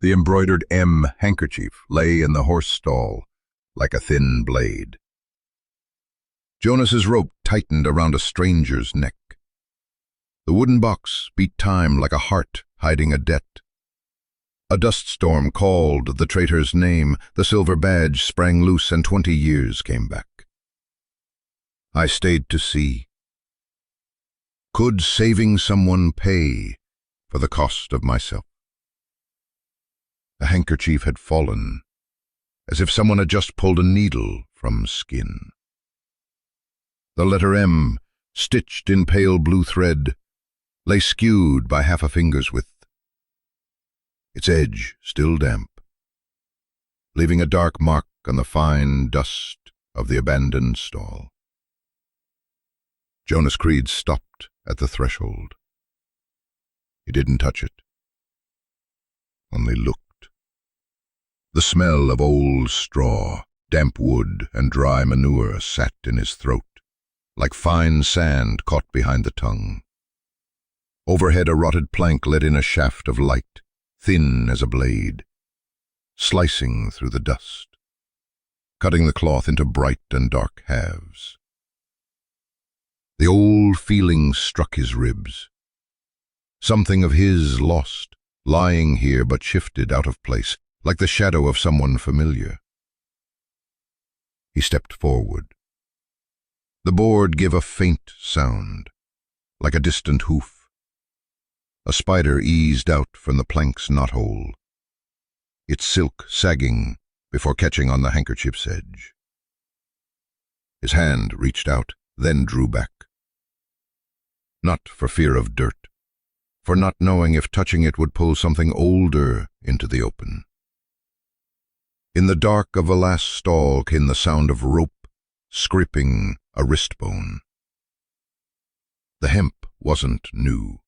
The embroidered M handkerchief lay in the horse stall like a thin blade. Jonas's rope tightened around a stranger's neck. The wooden box beat time like a heart hiding a debt. A dust storm called the traitor's name, the silver badge sprang loose, and 20 years came back. I stayed to see. Could saving someone pay for the cost of myself? The handkerchief had fallen, as if someone had just pulled a needle from skin. The letter M, stitched in pale blue thread, lay skewed by half a finger's width, its edge still damp, leaving a dark mark on the fine dust of the abandoned stall. Jonas Creed stopped at the threshold. He didn't touch it, only looked. The smell of old straw, damp wood, and dry manure sat in his throat, like fine sand caught behind the tongue. Overhead, a rotted plank let in a shaft of light, thin as a blade, slicing through the dust, cutting the cloth into bright and dark halves. The old feeling struck his ribs. Something of his lost, lying here but shifted out of place, like the shadow of someone familiar. He stepped forward. The board gave a faint sound, like a distant hoof. A spider eased out from the plank's knothole, its silk sagging before catching on the handkerchief's edge. His hand reached out, then drew back. Not for fear of dirt, for not knowing if touching it would pull something older into the open. In the dark of a last stall came the sound of rope scraping a wrist bone. The hemp wasn't new.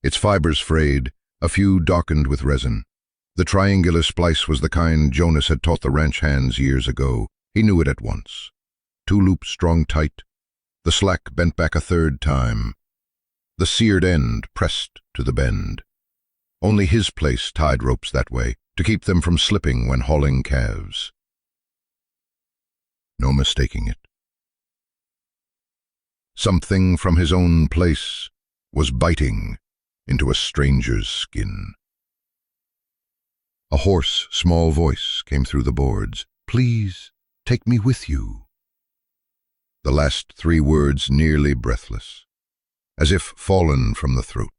Its fibers frayed, a few darkened with resin. The triangular splice was the kind Jonas had taught the ranch hands years ago. He knew it at once. 2 loops strung tight, the slack bent back a third time. The seared end pressed to the bend. Only his place tied ropes that way, to keep them from slipping when hauling calves. No mistaking it. Something from his own place was biting into a stranger's skin. A hoarse, small voice came through the boards. "Please, take me with you." The last 3 words nearly breathless, as if fallen from the throat.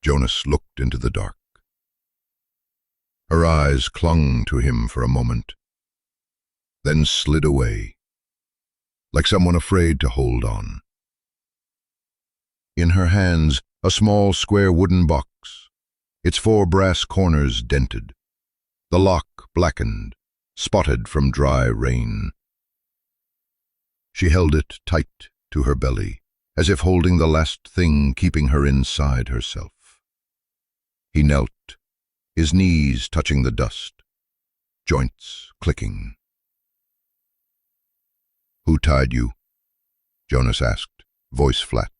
Jonas looked into the dark. Her eyes clung to him for a moment, then slid away, like someone afraid to hold on. In her hands, a small square wooden box, its 4 brass corners dented, the lock blackened, spotted from dry rain. She held it tight to her belly, as if holding the last thing keeping her inside herself. He knelt, his knees touching the dust, joints clicking. "Who tied you?" Jonas asked, voice flat.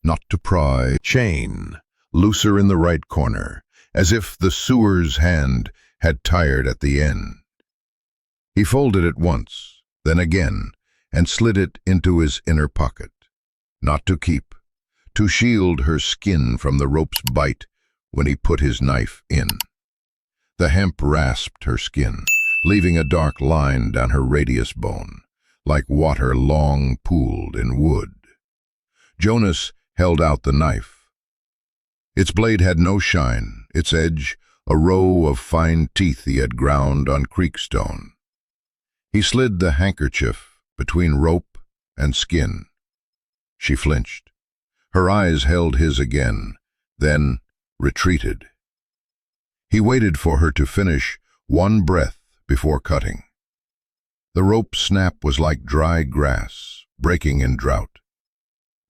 Not to pry. Chain, looser in the right corner, as if the sewer's hand had tired at the end. He folded it once, then again, and slid it into his inner pocket. Not to keep, to shield her skin from the rope's bite when he put his knife in. The hemp rasped her skin, leaving a dark line down her radius bone, like water long pooled in wood. Jonas held out the knife. Its blade had no shine, its edge a row of fine teeth he had ground on creekstone. He slid the handkerchief between rope and skin. She flinched. Her eyes held his again, then retreated. He waited for her to finish one breath before cutting. The rope snap was like dry grass, breaking in drought.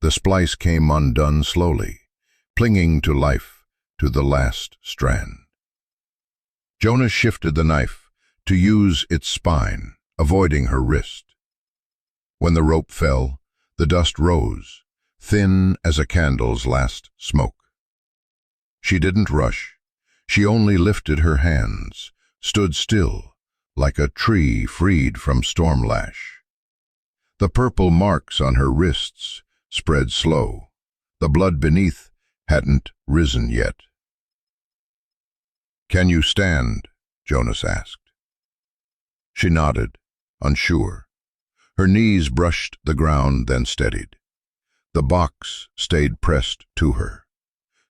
The splice came undone slowly, clinging to life to the last strand. Jonas shifted the knife to use its spine, avoiding her wrist. When the rope fell, the dust rose, thin as a candle's last smoke. She didn't rush. She only lifted her hands, stood still, like a tree freed from storm lash. The purple marks on her wrists spread slow. The blood beneath hadn't risen yet. "Can you stand?" Jonas asked. She nodded, unsure. Her knees brushed the ground, then steadied. The box stayed pressed to her.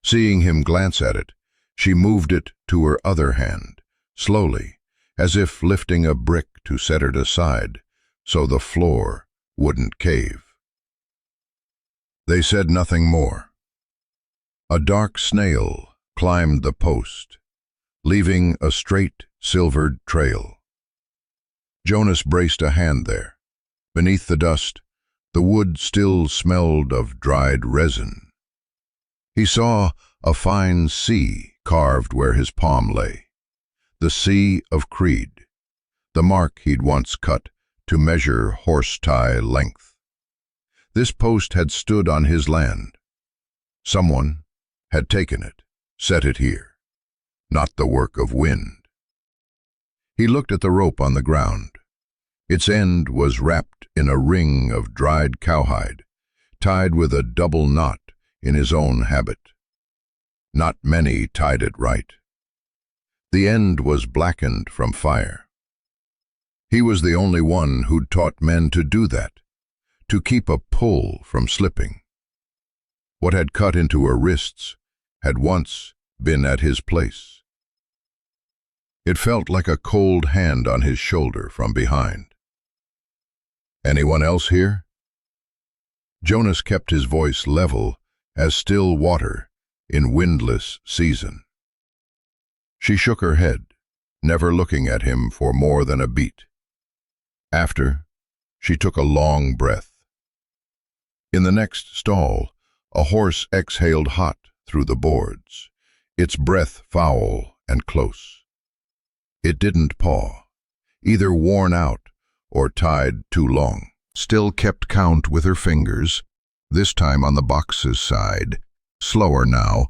Seeing him glance at it, she moved it to her other hand, slowly, as if lifting a brick to set it aside, so the floor wouldn't cave. They said nothing more. A dark snail climbed the post, leaving a straight, silvered trail. Jonas braced a hand there. Beneath the dust, the wood still smelled of dried resin. He saw a fine C carved where his palm lay. The C of Creed, the mark he'd once cut to measure horse-tie length. This post had stood on his land. Someone had taken it, set it here, not the work of wind. He looked at the rope on the ground. Its end was wrapped in a ring of dried cowhide, tied with a double knot in his own habit. Not many tied it right. The end was blackened from fire. He was the only one who'd taught men to do that, to keep a pull from slipping. What had cut into her wrists had once been at his place. It felt like a cold hand on his shoulder from behind. "Anyone else here?" Jonas kept his voice level as still water in windless season. She shook her head, never looking at him for more than a beat. After, she took a long breath. In the next stall, a horse exhaled hot through the boards, its breath foul and close. It didn't paw, either worn out or tied too long. Still kept count with her fingers, this time on the box's side, slower now,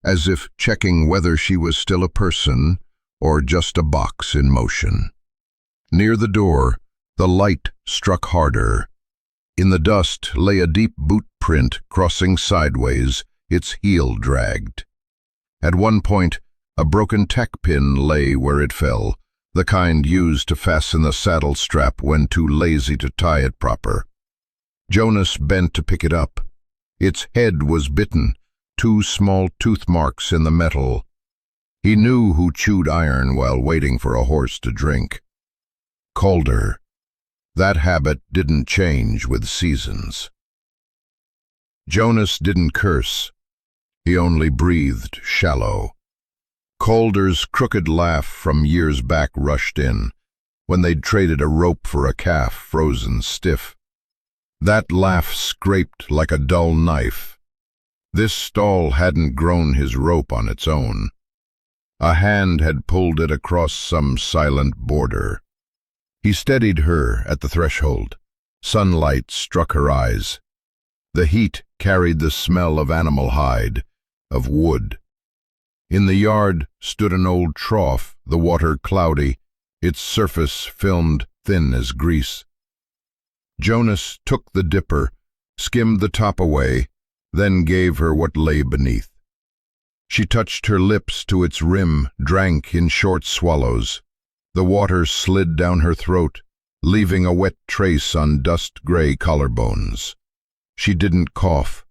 as if checking whether she was still a person or just a box in motion. Near the door, the light struck harder. In the dust lay a deep boot print crossing sideways, its heel dragged. At one point, a broken tack pin lay where it fell, the kind used to fasten the saddle strap when too lazy to tie it proper. Jonas bent to pick it up. Its head was bitten, 2 small tooth marks in the metal. He knew who chewed iron while waiting for a horse to drink. Calder. That habit didn't change with seasons. Jonas didn't curse. He only breathed shallow. Calder's crooked laugh from years back rushed in, when they'd traded a rope for a calf frozen stiff. That laugh scraped like a dull knife. This stall hadn't grown his rope on its own. A hand had pulled it across some silent border. He steadied her at the threshold. Sunlight struck her eyes. The heat carried the smell of animal hide, of wood. In the yard stood an old trough, the water cloudy, its surface filmed thin as grease. Jonas took the dipper, skimmed the top away, then gave her what lay beneath. She touched her lips to its rim, drank in short swallows. The water slid down her throat, leaving a wet trace on dust-gray collarbones. She didn't cough.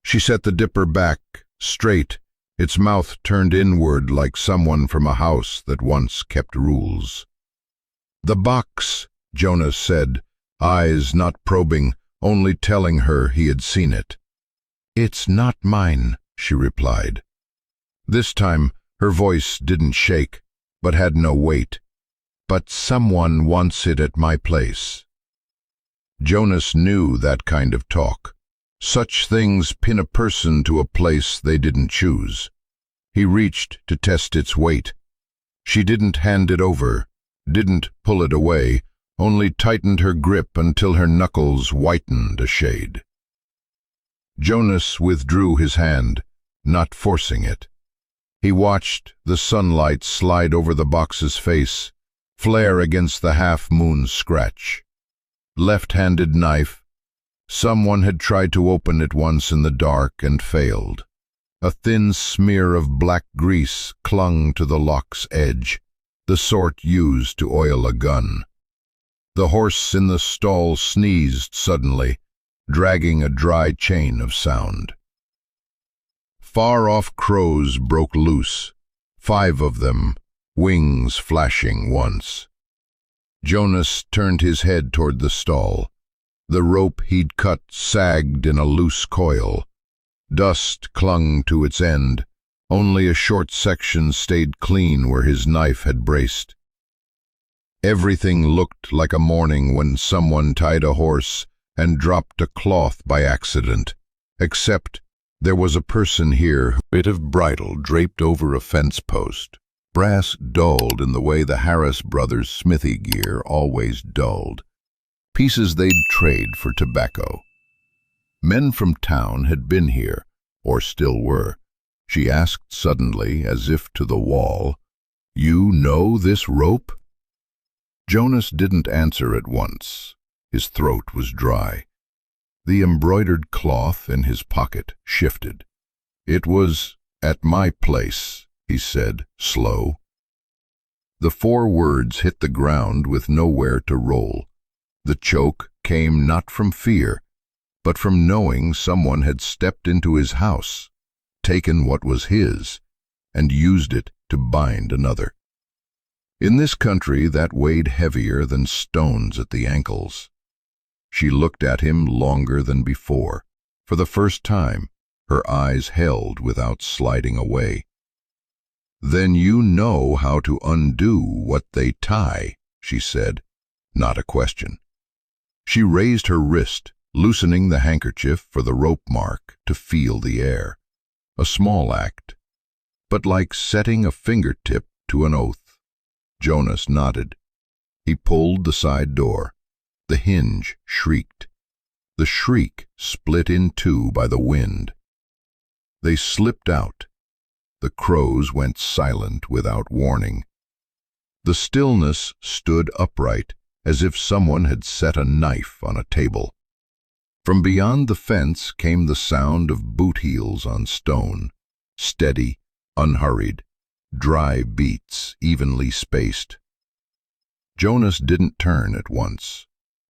She set the dipper back, straight, its mouth turned inward like someone from a house that once kept rules. "The box," Jonas said, eyes not probing, only telling her he had seen it. "It's not mine," she replied. This time her voice didn't shake, but had no weight. "But someone wants it at my place." Jonas knew that kind of talk. Such things pin a person to a place they didn't choose. He reached to test its weight. She didn't hand it over, didn't pull it away, only tightened her grip until her knuckles whitened a shade. Jonas withdrew his hand, not forcing it. He watched the sunlight slide over the box's face, flare against the half-moon's scratch. Left-handed knife. Someone had tried to open it once in the dark and failed. A thin smear of black grease clung to the lock's edge, the sort used to oil a gun. The horse in the stall sneezed suddenly, dragging a dry chain of sound. Far-off crows broke loose, 5 of them, wings flashing once. Jonas turned his head toward the stall. The rope he'd cut sagged in a loose coil. Dust clung to its end. Only a short section stayed clean where his knife had braced. Everything looked like a morning when someone tied a horse and dropped a cloth by accident, except there was a person here, a bit of bridle draped over a fence post. Brass dulled in the way the Harris brothers' smithy gear always dulled. Pieces they'd trade for tobacco. Men from town had been here, or still were. She asked suddenly, as if to the wall, "You know this rope?" Jonas didn't answer at once. His throat was dry. The embroidered cloth in his pocket shifted. "It was at my place," he said, slow. The 4 words hit the ground with nowhere to roll. The choke came not from fear, but from knowing someone had stepped into his house, taken what was his, and used it to bind another. In this country that weighed heavier than stones at the ankles. She looked at him longer than before. For the first time, her eyes held without sliding away. "Then you know how to undo what they tie," she said, not a question. She raised her wrist, loosening the handkerchief for the rope mark to feel the air. A small act, but like setting a fingertip to an oath. Jonas nodded. He pulled the side door. The hinge shrieked. The shriek split in 2 by the wind. They slipped out. The crows went silent without warning. The stillness stood upright, as if someone had set a knife on a table. From beyond the fence came the sound of boot heels on stone, steady, unhurried, dry beats evenly spaced. Jonas didn't turn at once.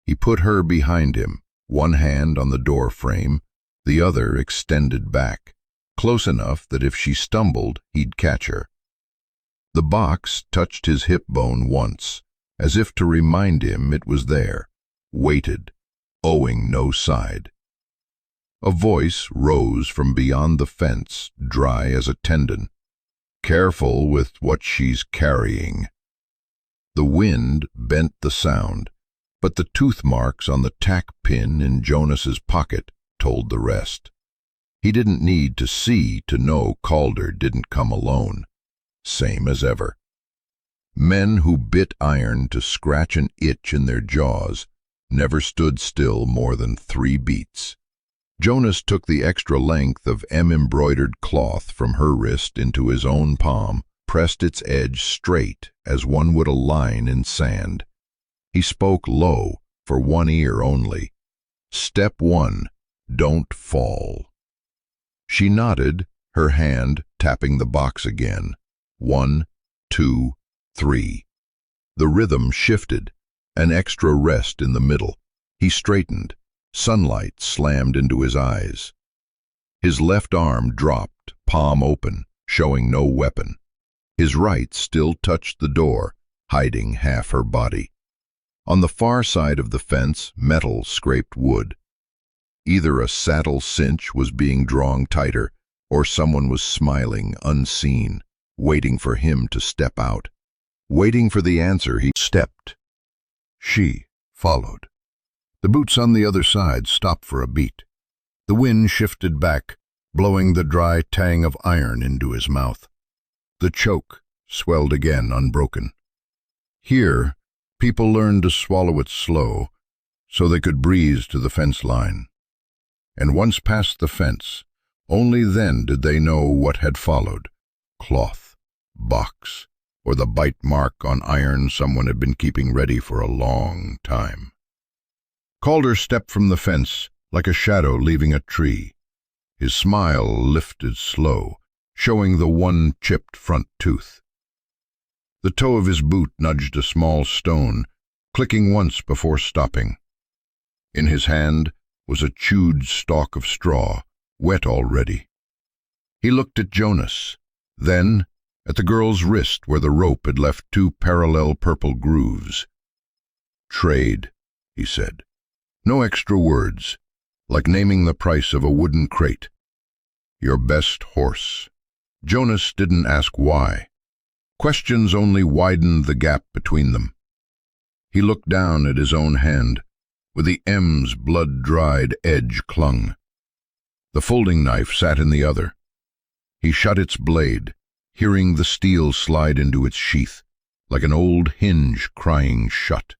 He put her behind him, one hand on the door frame, the other extended back, close enough that if she stumbled, he'd catch her. The box touched his hip bone once, as if to remind him it was there, weighted, owing no side. A voice rose from beyond the fence, dry as a tendon. "Careful with what she's carrying." The wind bent the sound, but the tooth marks on the tack pin in Jonas's pocket told the rest. He didn't need to see to know Calder didn't come alone. Same as ever. Men who bit iron to scratch an itch in their jaws never stood still more than 3 beats. Jonas took the extra length of embroidered cloth from her wrist into his own palm, pressed its edge straight as one would a line in sand. He spoke low, for one ear only. "Step 1, don't fall." She nodded, her hand tapping the box again. 1, 2, 3. The rhythm shifted, an extra rest in the middle. He straightened. Sunlight slammed into his eyes. His left arm dropped, palm open, showing no weapon. His right still touched the door, hiding half her body. On the far side of the fence, metal scraped wood. Either a saddle cinch was being drawn tighter, or someone was smiling unseen, waiting for him to step out. Waiting for the answer, he stepped. She followed. The boots on the other side stopped for a beat. The wind shifted back, blowing the dry tang of iron into his mouth. The choke swelled again, unbroken. Here, people learned to swallow it slow, so they could breeze to the fence line. And once past the fence, only then did they know what had followed. cloth, box, or the bite mark on iron someone had been keeping ready for a long time. Calder stepped from the fence like a shadow leaving a tree. His smile lifted slow, showing the one chipped front tooth. The toe of his boot nudged a small stone, clicking once before stopping. In his hand was a chewed stalk of straw, wet already. He looked at Jonas, then at the girl's wrist where the rope had left two parallel purple grooves. "Trade," he said. No extra words, like naming the price of a wooden crate. "Your best horse." Jonas didn't ask why. Questions only widened the gap between them. He looked down at his own hand, where the M's blood-dried edge clung. The folding knife sat in the other. He shut its blade, hearing the steel slide into its sheath, like an old hinge crying shut.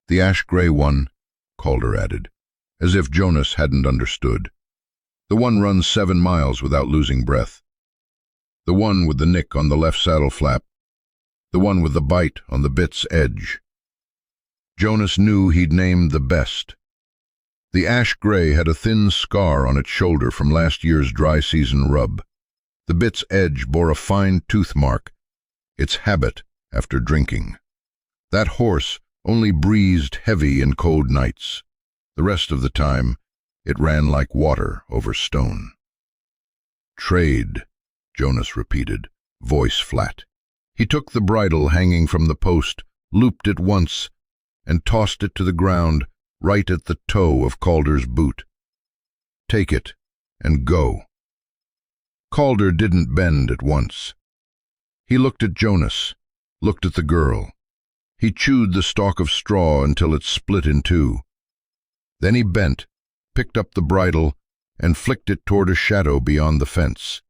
"The ash-gray one," Calder added, as if Jonas hadn't understood. "The one runs 7 miles without losing breath. The one with the nick on the left saddle flap. The one with the bite on the bit's edge." Jonas knew he'd named the best. The ash-gray had a thin scar on its shoulder from last year's dry season rub. The bit's edge bore a fine tooth mark, its habit after drinking. That horse only breezed heavy in cold nights. The rest of the time, it ran like water over stone. "Trade," Jonas repeated, voice flat. He took the bridle hanging from the post, looped it once, and tossed it to the ground, right at the toe of Calder's boot. "Take it, and go." Calder didn't bend at once. He looked at Jonas, looked at the girl. He chewed the stalk of straw until it split in two. Then he bent, picked up the bridle, and flicked it toward a shadow beyond the fence.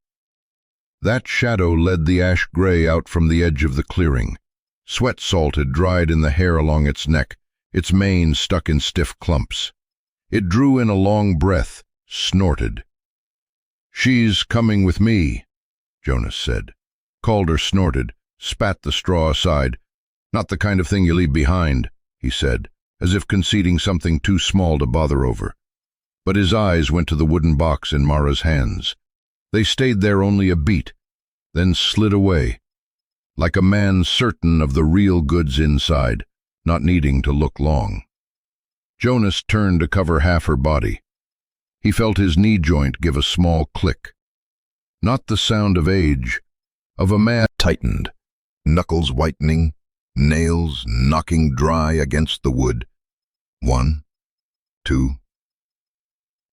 That shadow led the ash-gray out from the edge of the clearing. Sweat salt had dried in the hair along its neck, its mane stuck in stiff clumps. It drew in a long breath, snorted. "She's coming with me," Jonas said. Calder snorted, spat the straw aside. "Not the kind of thing you leave behind," he said, as if conceding something too small to bother over. But his eyes went to the wooden box in Mara's hands. They stayed there only a beat, then slid away, like a man certain of the real goods inside, not needing to look long. Jonas turned to cover half her body. He felt his knee joint give a small click. Not the sound of age, of a man tightened, knuckles whitening, nails knocking dry against the wood. 1, 2,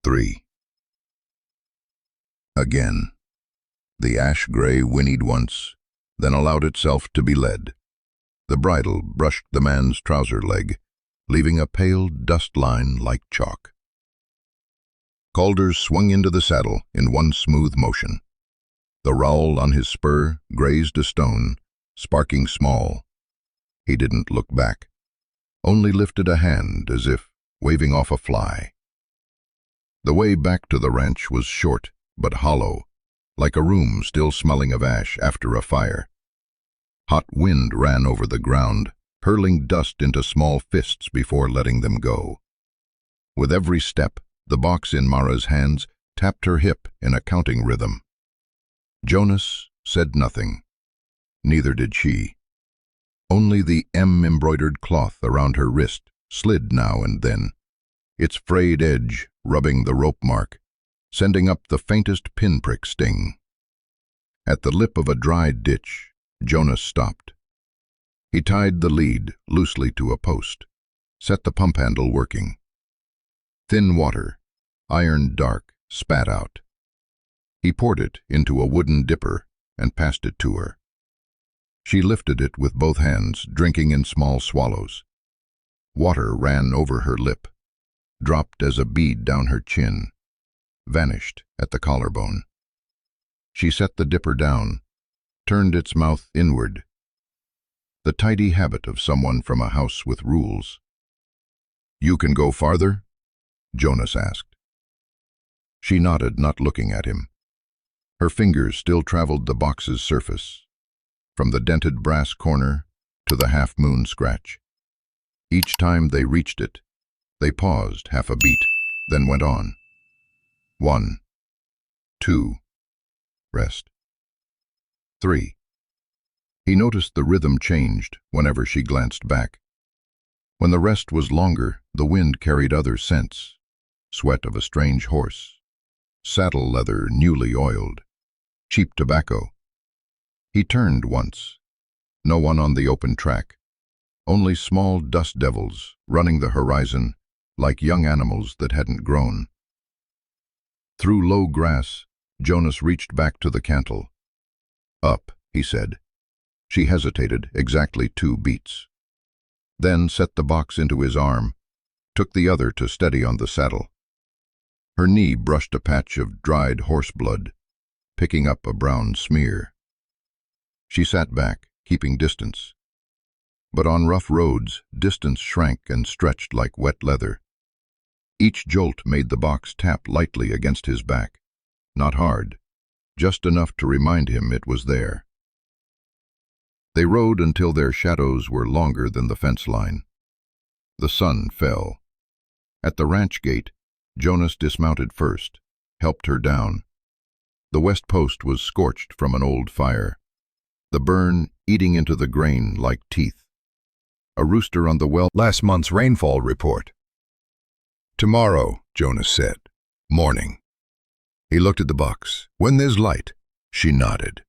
3. Again. The ash-gray whinnied once, then allowed itself to be led. The bridle brushed the man's trouser leg, leaving a pale dust line like chalk. Calder swung into the saddle in one smooth motion. The rowel on his spur grazed a stone, sparking small. He didn't look back, only lifted a hand as if waving off a fly. The way back to the ranch was short but hollow, like a room still smelling of ash after a fire. Hot wind ran over the ground, hurling dust into small fists before letting them go. With every step, the box in Mara's hands tapped her hip in a counting rhythm. Jonas said nothing. Neither did she. Only the M-embroidered cloth around her wrist slid now and then, its frayed edge rubbing the rope mark, sending up the faintest pinprick sting. At the lip of a dry ditch, Jonas stopped. He tied the lead loosely to a post, set the pump handle working. Thin water, iron dark, spat out. He poured it into a wooden dipper and passed it to her. She lifted it with both hands, drinking in small swallows. Water ran over her lip, dropped as a bead down her chin, vanished at the collarbone. She set the dipper down, turned its mouth inward. The tidy habit of someone from a house with rules. "You can go farther?" Jonas asked. She nodded, not looking at him. Her fingers still traveled the box's surface, from the dented brass corner to the half-moon scratch. Each time they reached it, they paused half a beat, then went on. 1, 2, rest. 3. He noticed the rhythm changed whenever she glanced back. When the rest was longer, the wind carried other scents: sweat of a strange horse, saddle leather newly oiled, cheap tobacco. He turned once. No one on the open track. Only small dust devils running the horizon like young animals that hadn't grown. Through low grass, Jonas reached back to the cantle. Up, he said. She hesitated exactly 2 beats. Then set the box into his arm, took the other to steady on the saddle. Her knee brushed a patch of dried horse blood, picking up a brown smear. She sat back, keeping distance. But on rough roads, distance shrank and stretched like wet leather. Each jolt made the box tap lightly against his back. Not hard, just enough to remind him it was there. They rode until their shadows were longer than the fence line. The sun fell. At the ranch gate, Jonas dismounted first, helped her down. The west post was scorched from an old fire, the burn eating into the grain like teeth. A rooster on the well. Last month's rainfall report. Tomorrow, Jonas said. Morning. He looked at the box. When there's light, she nodded.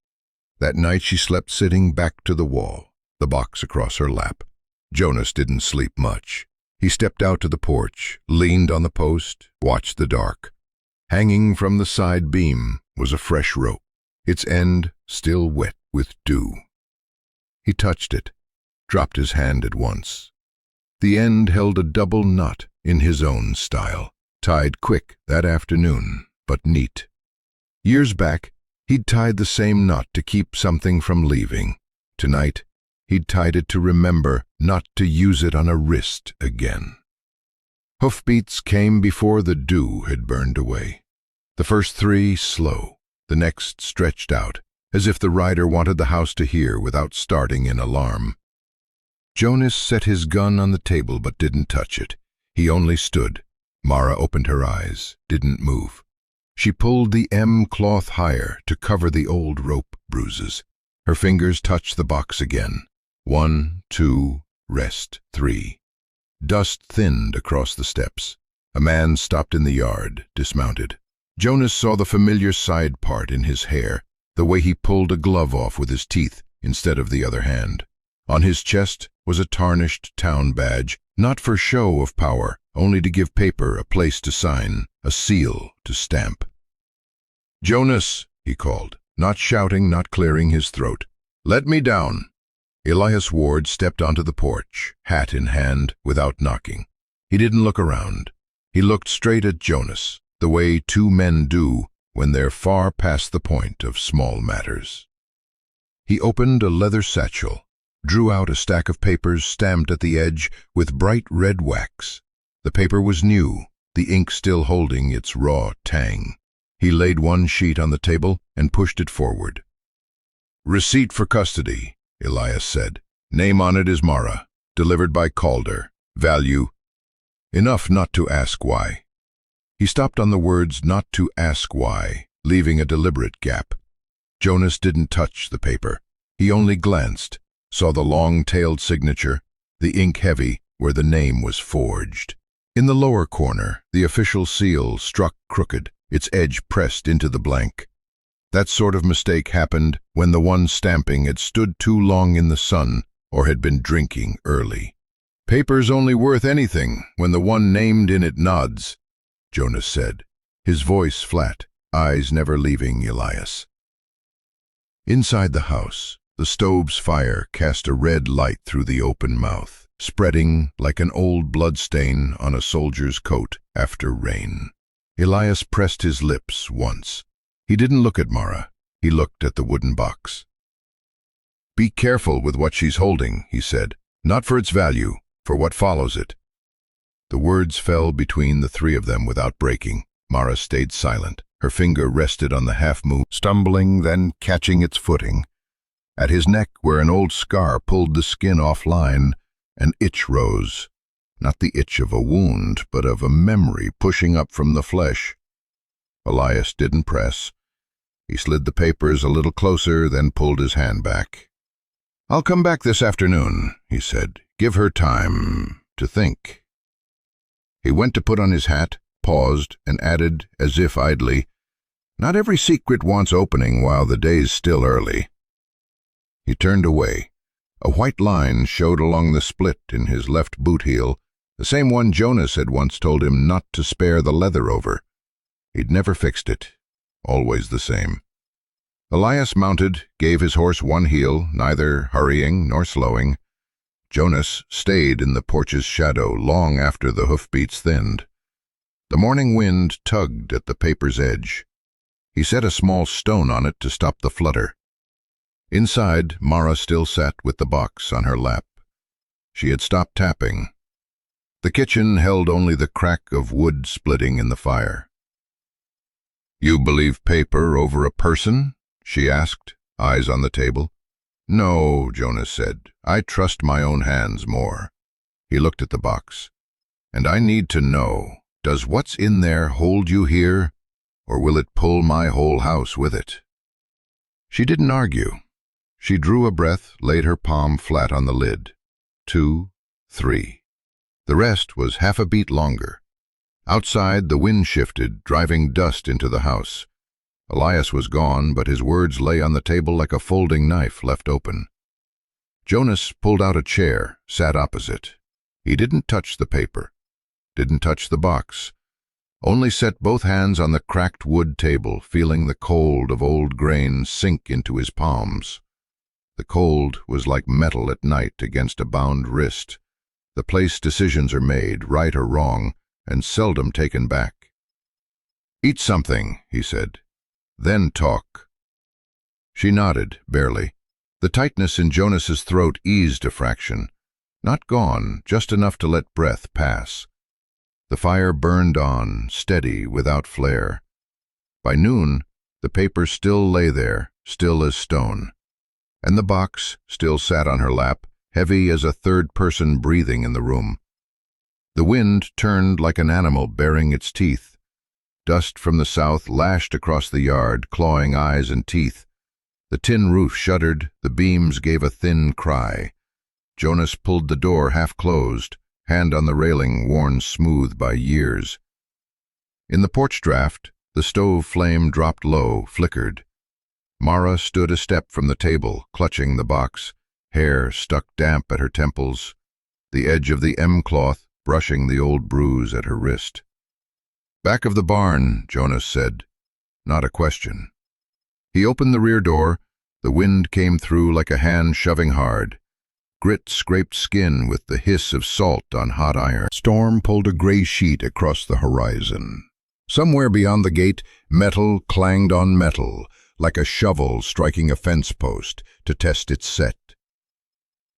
That night she slept sitting back to the wall, the box across her lap. Jonas didn't sleep much. He stepped out to the porch, leaned on the post, watched the dark. Hanging from the side beam was a fresh rope, its end still wet with dew. He touched it, dropped his hand at once. The end held a double knot in his own style, tied quick that afternoon, but neat. Years back, he'd tied the same knot to keep something from leaving. Tonight, he'd tied it to remember not to use it on a wrist again. Hoofbeats came before the dew had burned away. The first 3 slow, the next stretched out, as if the rider wanted the house to hear without starting in alarm. Jonas set his gun on the table but didn't touch it. He only stood. Mara opened her eyes, didn't move. She pulled the M cloth higher to cover the old rope bruises. Her fingers touched the box again. 1, 2, rest, 3. Dust thinned across the steps. A man stopped in the yard, dismounted. Jonas saw the familiar side part in his hair, the way he pulled a glove off with his teeth instead of the other hand. On his chest was a tarnished town badge, not for show of power, only to give paper a place to sign, a seal to stamp. "Jonas," he called, not shouting, not clearing his throat. "Let me down." Elias Ward stepped onto the porch, hat in hand, without knocking. He didn't look around. He looked straight at Jonas, the way 2 men do when they're far past the point of small matters. He opened a leather satchel, drew out a stack of papers stamped at the edge with bright red wax. The paper was new, the ink still holding its raw tang. He laid one sheet on the table and pushed it forward. "Receipt for custody," Elias said. "Name on it is Mara. Delivered by Calder. Value." Enough not to ask why. He stopped on the words "not to ask why," leaving a deliberate gap. Jonas didn't touch the paper. He only glanced, saw the long-tailed signature, the ink heavy where the name was forged. In the lower corner, the official seal struck crooked, its edge pressed into the blank. That sort of mistake happened when the one stamping had stood too long in the sun or had been drinking early. "Paper's only worth anything when the one named in it nods," Jonas said, his voice flat, eyes never leaving Elias. Inside the house, the stove's fire cast a red light through the open mouth, spreading like an old bloodstain on a soldier's coat after rain. Elias pressed his lips once. He didn't look at Mara. He looked at the wooden box. "Be careful with what she's holding," he said. "Not for its value, for what follows it." The words fell between the 3 of them without breaking. Mara stayed silent. Her finger rested on the half-moon, stumbling, then catching its footing. At his neck, where an old scar pulled the skin offline, an itch rose. Not the itch of a wound, but of a memory pushing up from the flesh. Elias didn't press. He slid the papers a little closer, then pulled his hand back. "I'll come back this afternoon," he said. "Give her time to think." He went to put on his hat, paused, and added, as if idly, "Not every secret wants opening while the day's still early." He turned away. A white line showed along the split in his left boot heel, the same one Jonas had once told him not to spare the leather over. He'd never fixed it. Always the same. Elias mounted, gave his horse one heel, neither hurrying nor slowing. Jonas stayed in the porch's shadow long after the hoofbeats thinned. The morning wind tugged at the paper's edge. He set a small stone on it to stop the flutter. Inside, Mara still sat with the box on her lap. She had stopped tapping. The kitchen held only the crack of wood splitting in the fire. "You believe paper over a person?" she asked, eyes on the table. "No," Jonas said. "I trust my own hands more." He looked at the box. "And I need to know, does what's in there hold you here, or will it pull my whole house with it?" She didn't argue. She drew a breath, laid her palm flat on the lid. 2, 3. The rest was half a beat longer. Outside, the wind shifted, driving dust into the house. Elias was gone, but his words lay on the table like a folding knife left open. Jonas pulled out a chair, sat opposite. He didn't touch the paper, didn't touch the box, only set both hands on the cracked wood table, feeling the cold of old grain sink into his palms. The cold was like metal at night against a bound wrist, the place decisions are made, right or wrong, and seldom taken back. "Eat something," he said. "Then talk." She nodded, barely. The tightness in Jonas's throat eased a fraction. Not gone, just enough to let breath pass. The fire burned on, steady, without flare. By noon, the paper still lay there, still as stone. And the box still sat on her lap, heavy as a third person breathing in the room. The wind turned like an animal baring its teeth. Dust from the south lashed across the yard, clawing eyes and teeth. The tin roof shuddered, the beams gave a thin cry. Jonas pulled the door half closed, hand on the railing worn smooth by years. In the porch draft, the stove flame dropped low, flickered. Mara stood a step from the table, clutching the box, hair stuck damp at her temples, the edge of the M-cloth brushing the old bruise at her wrist. "Back of the barn," Jonas said. Not a question. He opened the rear door. The wind came through like a hand shoving hard. Grit scraped skin with the hiss of salt on hot iron. Storm pulled a gray sheet across the horizon. Somewhere beyond the gate, metal clanged on metal, like a shovel striking a fence post to test its set.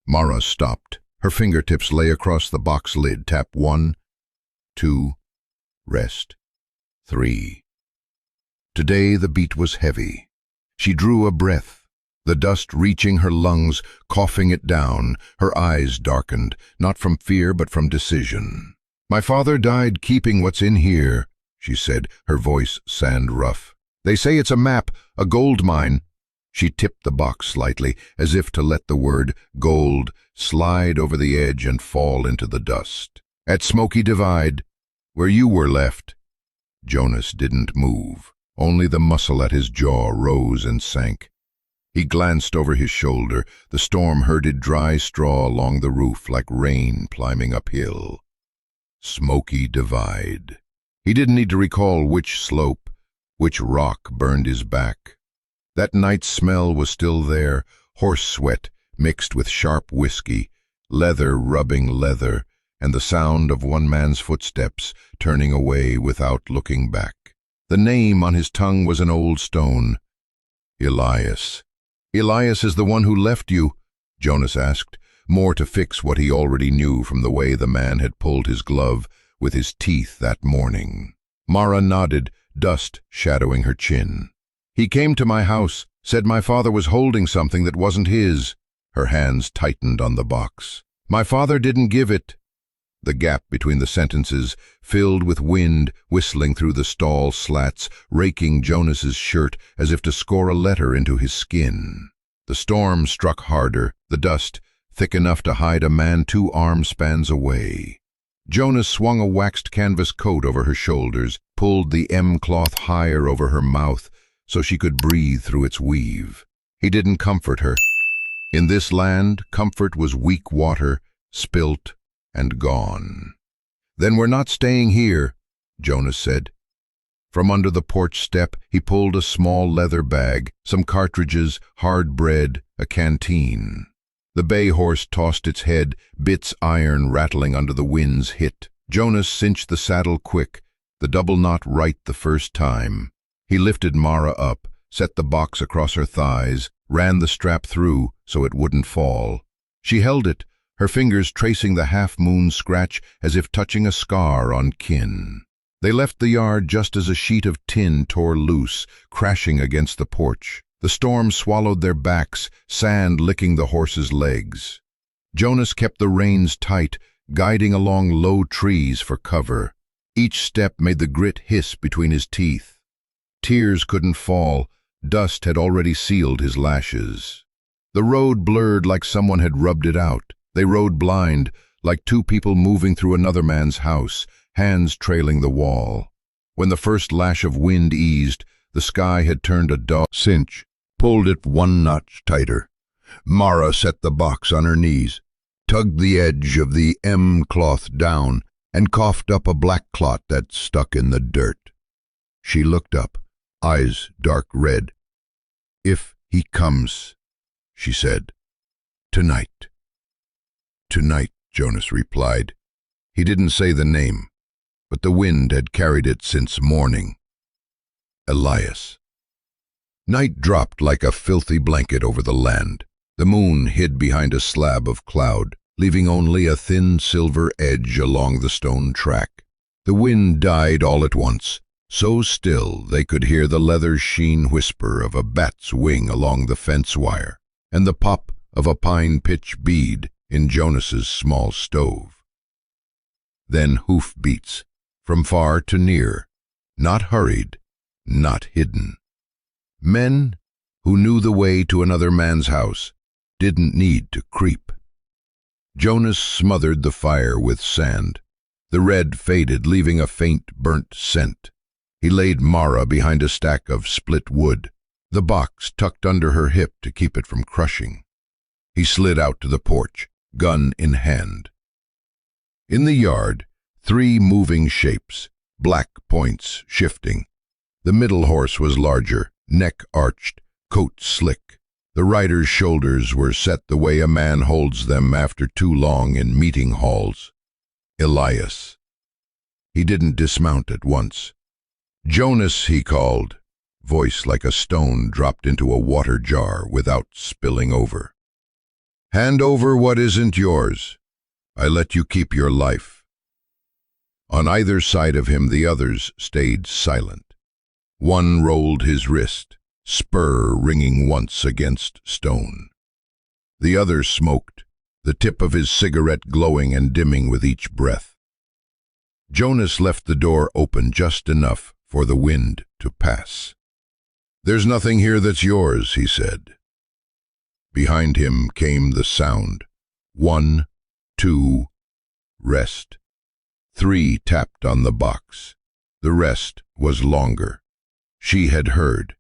Mara stopped. Her fingertips lay across the box lid. Tap 1, 2, rest, 3. Today the beat was heavy. She drew a breath, the dust reaching her lungs, coughing it down. Her eyes darkened, not from fear but from decision. "My father died keeping what's in here," she said, her voice sand rough. "They say it's a map, a gold mine." She tipped the box slightly, as if to let the word gold slide over the edge and fall into the dust. "At Smoky Divide, where you were left." Jonas didn't move. Only the muscle at his jaw rose and sank. He glanced over his shoulder. The storm herded dry straw along the roof like rain climbing uphill. Smoky Divide. He didn't need to recall which slope, which rock burned his back. That night's smell was still there, horse sweat mixed with sharp whiskey, leather rubbing leather, and the sound of one man's footsteps turning away without looking back. The name on his tongue was an old stone. "Elias. Elias is the one who left you?" Jonas asked, more to fix what he already knew from the way the man had pulled his glove with his teeth that morning. Mara nodded, dust shadowing her chin. "He came to my house, said my father was holding something that wasn't his." Her hands tightened on the box. "My father didn't give it." The gap between the sentences filled with wind whistling through the stall slats, raking Jonas's shirt as if to score a letter into his skin. The storm struck harder, the dust thick enough to hide a man 2 arm spans away. Jonas swung a waxed canvas coat over her shoulders, pulled the cloth higher over her mouth so she could breathe through its weave. He didn't comfort her. In this land, comfort was weak water, spilt and gone. "Then we're not staying here," Jonas said. From under the porch step, he pulled a small leather bag, some cartridges, hard bread, a canteen. The bay horse tossed its head, bits iron rattling under the wind's hit. Jonas cinched the saddle quick, the double knot right the first time. He lifted Mara up, set the box across her thighs, ran the strap through so it wouldn't fall. She held it, her fingers tracing the half-moon scratch as if touching a scar on kin. They left the yard just as a sheet of tin tore loose, crashing against the porch. The storm swallowed their backs, sand licking the horses' legs. Jonas kept the reins tight, guiding along low trees for cover. Each step made the grit hiss between his teeth. Tears couldn't fall, dust had already sealed his lashes. The road blurred like someone had rubbed it out. They rode blind, like 2 people moving through another man's house, hands trailing the wall. When the first lash of wind eased, the sky had turned a dull cinch, pulled it 1 notch tighter. Mara set the box on her knees, tugged the edge of the cloth down, and coughed up a black clot that stuck in the dirt. She looked up, eyes dark red. "If he comes," she said, "tonight." "Tonight," Jonas replied. He didn't say the name, but the wind had carried it since morning. Elias. Night dropped like a filthy blanket over the land. The moon hid behind a slab of cloud, leaving only a thin silver edge along the stone track. The wind died all at once, so still they could hear the leather sheen whisper of a bat's wing along the fence wire, and the pop of a pine pitch bead in Jonas's small stove. Then hoof beats, from far to near, not hurried, not hidden. Men who knew the way to another man's house didn't need to creep. Jonas smothered the fire with sand. The red faded, leaving a faint burnt scent. He laid Mara behind a stack of split wood, the box tucked under her hip to keep it from crushing. He slid out to the porch, gun in hand. In the yard, 3 moving shapes, black points shifting. The middle horse was larger, neck arched, coat slick. The rider's shoulders were set the way a man holds them after too long in meeting halls. Elias. He didn't dismount at once. "Jonas," he called, voice like a stone dropped into a water jar without spilling over. "Hand over what isn't yours. I let you keep your life." On either side of him the others stayed silent. One rolled his wrist, spur ringing once against stone. The other smoked, the tip of his cigarette glowing and dimming with each breath. Jonas left the door open just enough for the wind to pass. "There's nothing here that's yours," he said. Behind him came the sound. 1, 2, rest. 3 tapped on the box. The rest was longer. She had heard,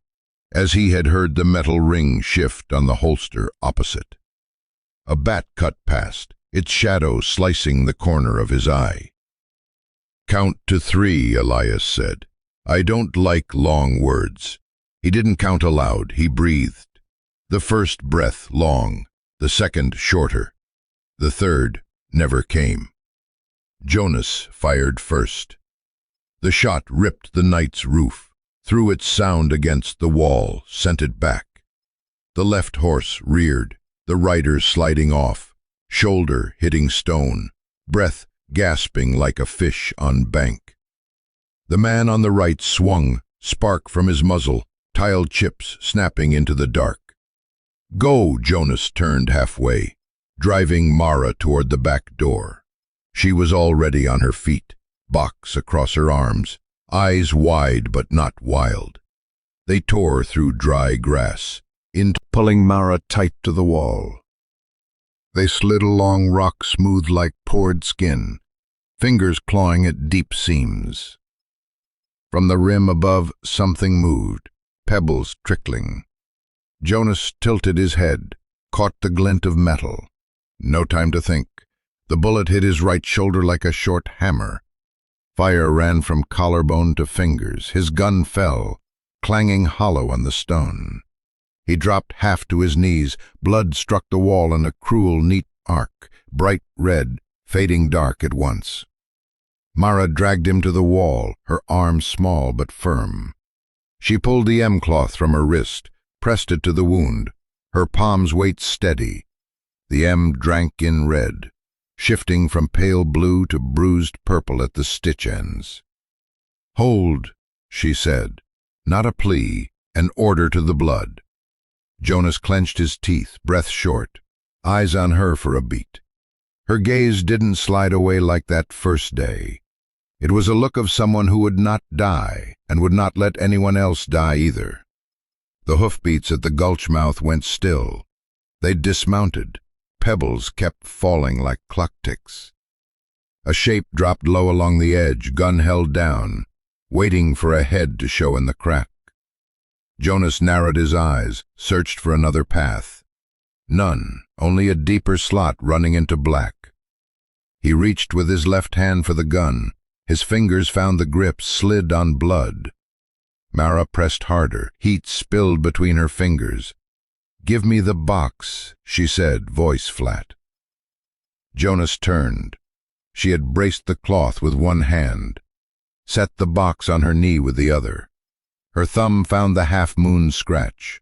as he had heard the metal ring shift on the holster opposite. A bat cut past, its shadow slicing the corner of his eye. "Count to 3, Elias said. I don't like long words." He didn't count aloud, he breathed. The first breath long, the second shorter. The third never came. Jonas fired first. The shot ripped the night's roof, threw its sound against the wall, sent it back. The left horse reared, the rider sliding off, shoulder hitting stone, breath gasping like a fish on bank. The man on the right swung, spark from his muzzle, tile chips snapping into the dark. "Go," Jonas turned halfway, driving Mara toward the back door. She was already on her feet, box across her arms, eyes wide but not wild. They tore through dry grass, pulling Mara tight to the wall. They slid along rock smooth like poured skin, fingers clawing at deep seams. From the rim above, something moved, pebbles trickling. Jonas tilted his head, caught the glint of metal. No time to think. The bullet hit his right shoulder like a short hammer. Fire ran from collarbone to fingers. His gun fell, clanging hollow on the stone. He dropped half to his knees. Blood struck the wall in a cruel, neat arc, bright red, fading dark at once. Mara dragged him to the wall, her arms small but firm. She pulled the M-cloth from her wrist, pressed it to the wound, her palms weight steady. The M drank in red, shifting from pale blue to bruised purple at the stitch ends. "Hold," she said, not a plea, an order to the blood. Jonas clenched his teeth, breath short, eyes on her for a beat. Her gaze didn't slide away like that first day. It was a look of someone who would not die, and would not let anyone else die either. The hoofbeats at the gulch mouth went still. They'd dismounted. Pebbles kept falling like clock ticks. A shape dropped low along the edge, gun held down, waiting for a head to show in the crack. Jonas narrowed his eyes, searched for another path. None, only a deeper slot running into black. He reached with his left hand for the gun. His fingers found the grip, slid on blood. Mara pressed harder, heat spilled between her fingers. "Give me the box," she said, voice flat. Jonas turned. She had braced the cloth with one hand, set the box on her knee with the other. Her thumb found the half-moon scratch.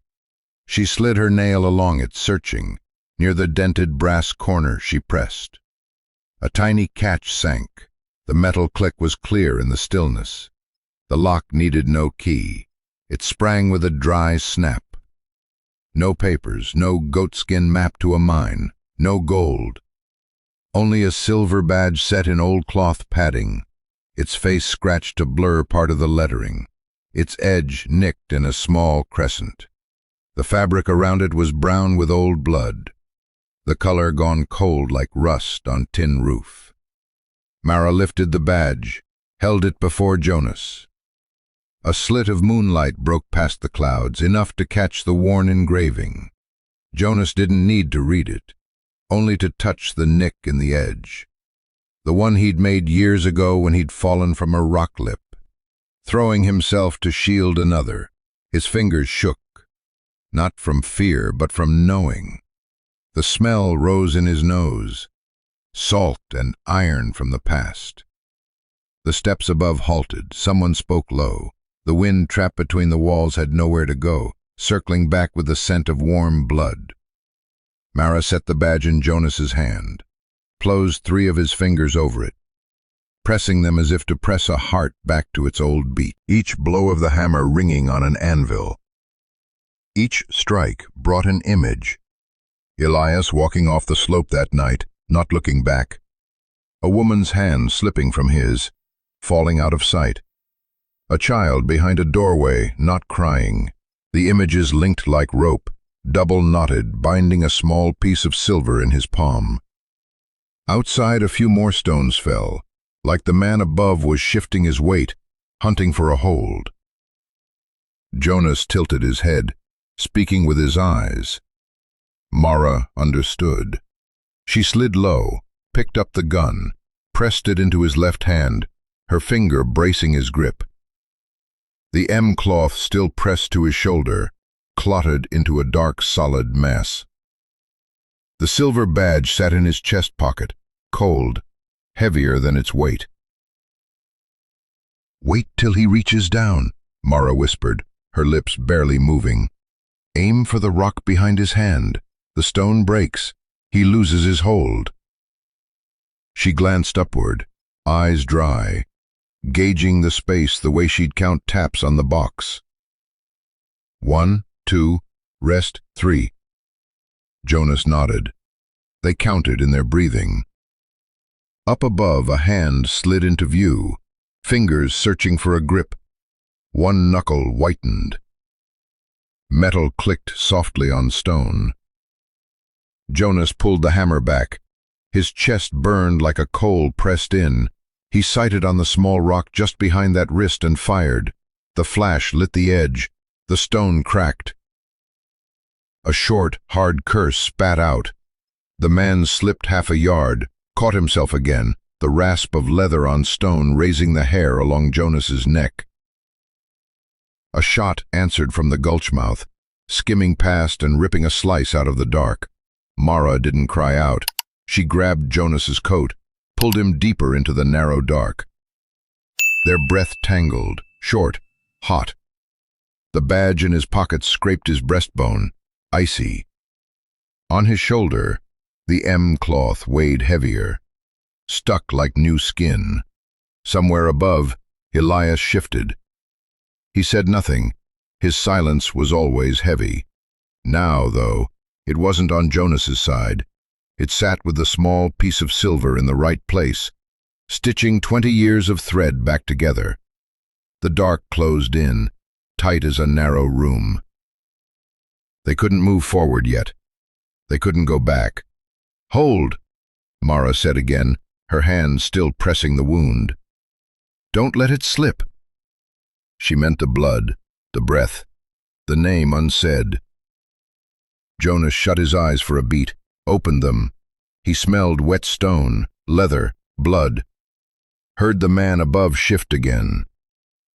She slid her nail along it, searching. Near the dented brass corner she pressed. A tiny catch sank. The metal click was clear in the stillness. The lock needed no key. It sprang with a dry snap. No papers, no goatskin map to a mine, no gold. Only a silver badge set in old cloth padding, its face scratched to blur part of the lettering, its edge nicked in a small crescent. The fabric around it was brown with old blood, the color gone cold like rust on tin roof. Mara lifted the badge, held it before Jonas. A slit of moonlight broke past the clouds, enough to catch the worn engraving. Jonas didn't need to read it, only to touch the nick in the edge. The one he'd made years ago when he'd fallen from a rock lip, throwing himself to shield another. His fingers shook, not from fear, but from knowing. The smell rose in his nose, salt and iron from the past. The steps above halted. Someone spoke low. The wind trapped between the walls had nowhere to go, circling back with the scent of warm blood. Mara set the badge in Jonas's hand, closed 3 of his fingers over it, pressing them as if to press a heart back to its old beat, each blow of the hammer ringing on an anvil. Each strike brought an image. Elias walking off the slope that night, not looking back. A woman's hand slipping from his, falling out of sight. A child behind a doorway, not crying. The images linked like rope, double-knotted, binding a small piece of silver in his palm. Outside, a few more stones fell, like the man above was shifting his weight, hunting for a hold. Jonas tilted his head, speaking with his eyes. Mara understood. She slid low, picked up the gun, pressed it into his left hand, her finger bracing his grip. The M-cloth still pressed to his shoulder, clotted into a dark, solid mass. The silver badge sat in his chest pocket, cold, heavier than its weight. "Wait till he reaches down," Mara whispered, her lips barely moving. "Aim for the rock behind his hand. The stone breaks. He loses his hold." She glanced upward, eyes dry. gauging the space the way she'd count taps on the box. 1, 2, rest, 3. Jonas nodded. They counted in their breathing. Up above, a hand slid into view, fingers searching for a grip. One knuckle whitened. Metal clicked softly on stone. Jonas pulled the hammer back. His chest burned like a coal pressed in. He sighted on the small rock just behind that wrist and fired. The flash lit the edge. The stone cracked. A short, hard curse spat out. The man slipped half a yard, caught himself again, the rasp of leather on stone raising the hair along Jonas's neck. A shot answered from the gulch mouth, skimming past and ripping a slice out of the dark. Mara didn't cry out. She grabbed Jonas's coat, pulled him deeper into the narrow dark. Their breath tangled, short, hot. The badge in his pocket scraped his breastbone, icy. On his shoulder, the M cloth weighed heavier, stuck like new skin. Somewhere above, Elias shifted. He said nothing. His silence was always heavy. Now, though, it wasn't on Jonas's side. It sat with the small piece of silver in the right place, stitching 20 years of thread back together. The dark closed in, tight as a narrow room. They couldn't move forward yet. They couldn't go back. "Hold," Mara said again, her hand still pressing the wound. "Don't let it slip." She meant the blood, the breath, the name unsaid. Jonas shut his eyes for a beat, opened them. He smelled wet stone, leather, blood. Heard the man above shift again.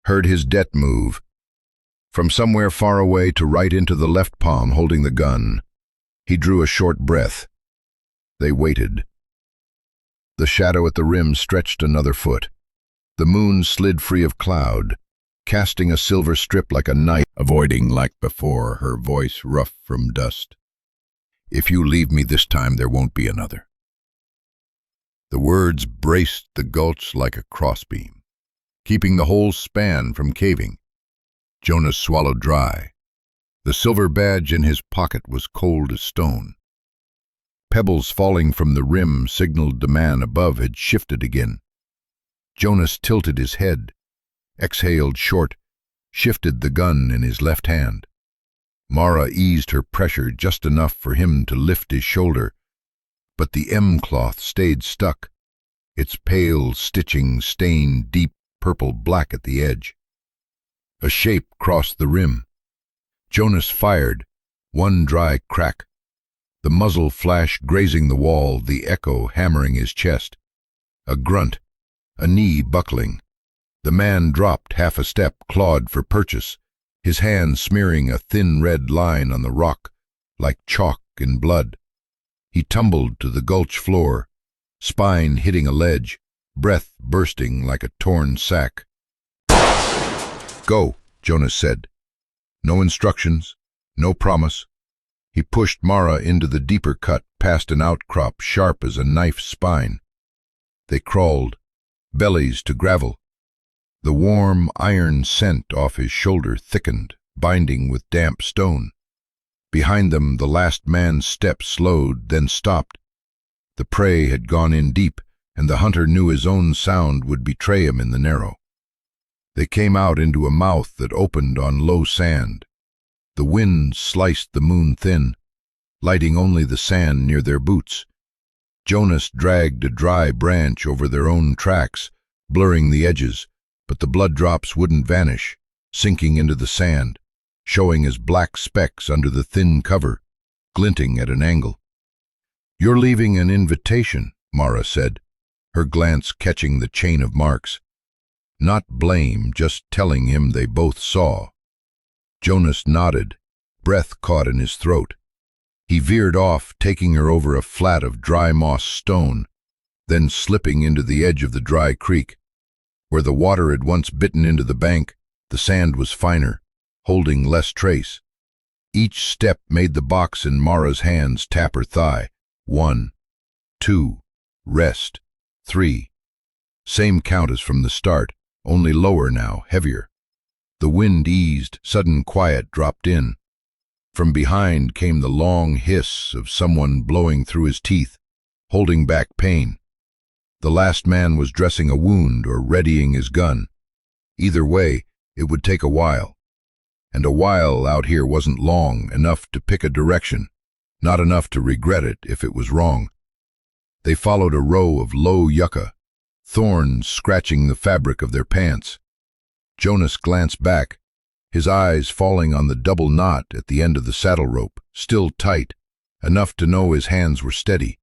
Heard his debt move. From somewhere far away to right into the left palm holding the gun. He drew a short breath. They waited. The shadow at the rim stretched another foot. The moon slid free of cloud, casting a silver strip like a knife, avoiding like before, her voice rough from dust. "If you leave me this time, there won't be another." The words braced the gulch like a crossbeam, keeping the whole span from caving. Jonas swallowed dry. The silver badge in his pocket was cold as stone. Pebbles falling from the rim signaled the man above had shifted again. Jonas tilted his head, exhaled short, shifted the gun in his left hand. Mara eased her pressure just enough for him to lift his shoulder, but the M-cloth stayed stuck, its pale stitching stained deep purple-black at the edge. A shape crossed the rim. Jonas fired, one dry crack. The muzzle flash grazing the wall, the echo hammering his chest. A grunt, a knee buckling. The man dropped half a step, clawed for purchase, his hand smearing a thin red line on the rock, like chalk in blood. He tumbled to the gulch floor, spine hitting a ledge, breath bursting like a torn sack. "Go," Jonas said. No instructions, no promise. He pushed Mara into the deeper cut, past an outcrop sharp as a knife's spine. They crawled, bellies to gravel. The warm iron scent off his shoulder thickened, binding with damp stone. Behind them, the last man's step slowed, then stopped. The prey had gone in deep, and the hunter knew his own sound would betray him in the narrow. They came out into a mouth that opened on low sand. The wind sliced the moon thin, lighting only the sand near their boots. Jonas dragged a dry branch over their own tracks, blurring the edges, but the blood drops wouldn't vanish, sinking into the sand, showing as black specks under the thin cover, glinting at an angle. "You're leaving an invitation," Mara said, her glance catching the chain of marks. Not blame, just telling him they both saw. Jonas nodded, breath caught in his throat. He veered off, taking her over a flat of dry moss stone, then slipping into the edge of the dry creek. Where the water had once bitten into the bank, the sand was finer, holding less trace. Each step made the box in Mara's hands tap her thigh. 1, 2, rest, 3. Same count as from the start, only lower now, heavier. The wind eased, sudden quiet dropped in. From behind came the long hiss of someone blowing through his teeth, holding back pain. The last man was dressing a wound or readying his gun. Either way, it would take a while. And a while out here wasn't long enough to pick a direction, not enough to regret it if it was wrong. They followed a row of low yucca, thorns scratching the fabric of their pants. Jonas glanced back, his eyes falling on the double knot at the end of the saddle rope, still tight, enough to know his hands were steady.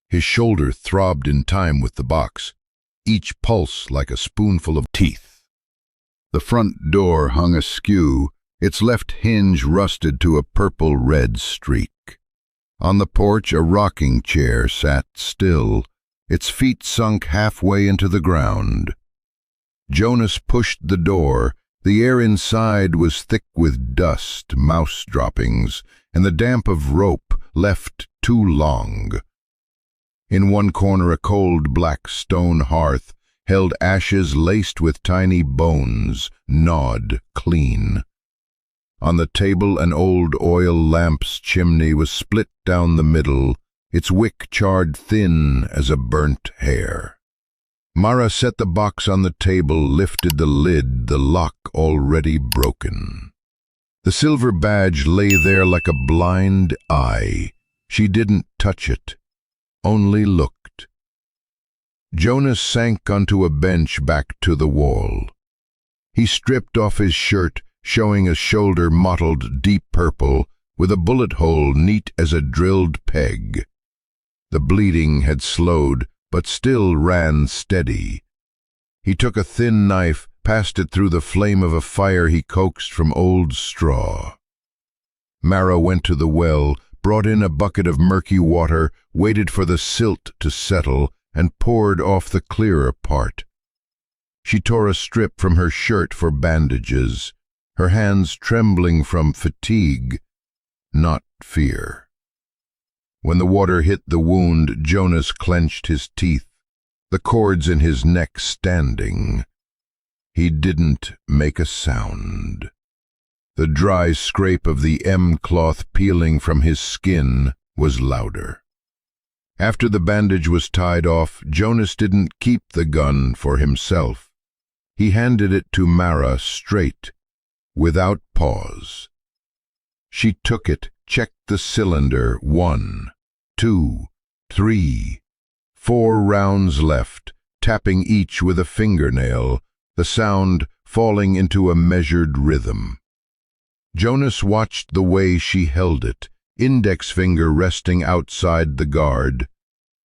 His shoulder throbbed in time with the box, each pulse like a spoonful of teeth. The front door hung askew, its left hinge rusted to a purple-red streak. On the porch, a rocking chair sat still, its feet sunk halfway into the ground. Jonas pushed the door. The air inside was thick with dust, mouse droppings, and the damp of rope left too long. In one corner, a cold black stone hearth held ashes laced with tiny bones, gnawed clean. On the table, an old oil lamp's chimney was split down the middle, its wick charred thin as a burnt hair. Mara set the box on the table, lifted the lid, the lock already broken. The silver badge lay there like a blind eye. She didn't touch it, only looked. Jonas sank onto a bench back to the wall. He stripped off his shirt, showing a shoulder mottled deep purple, with a bullet hole neat as a drilled peg. The bleeding had slowed, but still ran steady. He took a thin knife, passed it through the flame of a fire he coaxed from old straw. Mara went to the well, brought in a bucket of murky water, waited for the silt to settle, and poured off the clearer part. She tore a strip from her shirt for bandages, her hands trembling from fatigue, not fear. When the water hit the wound, Jonas clenched his teeth, the cords in his neck standing. He didn't make a sound. The dry scrape of the M-cloth peeling from his skin was louder. After the bandage was tied off, Jonas didn't keep the gun for himself. He handed it to Mara straight, without pause. She took it, checked the cylinder. 1, 2, 3, 4 rounds left, tapping each with a fingernail, the sound falling into a measured rhythm. Jonas watched the way she held it, index finger resting outside the guard,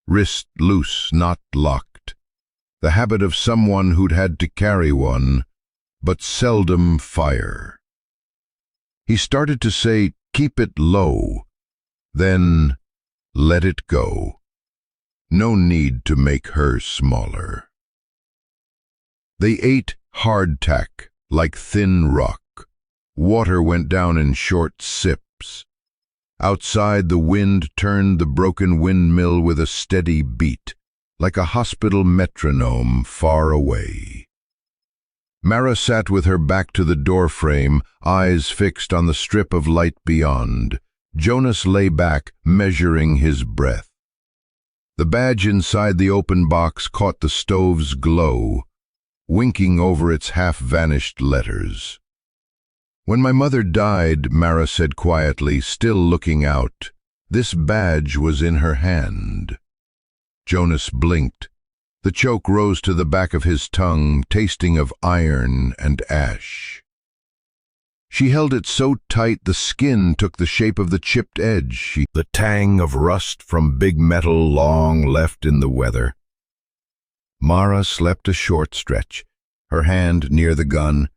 wrist loose, not locked. The habit of someone who'd had to carry one, but seldom fire. He started to say, "Keep it low," then let it go. No need to make her smaller. They ate hardtack, like thin rock. Water went down in short sips. Outside, the wind turned the broken windmill with a steady beat, like a hospital metronome far away. Mara sat with her back to the doorframe, eyes fixed on the strip of light beyond. Jonas lay back, measuring his breath. The badge inside the open box caught the stove's glow, winking over its half-vanished letters. "When my mother died," Mara said quietly, still looking out, "this badge was in her hand." Jonas blinked. The choke rose to the back of his tongue, tasting of iron and ash. She held it so tight the skin took the shape of the chipped edge, the tang of rust from big metal long left in the weather. Mara slept a short stretch, her hand near the gun.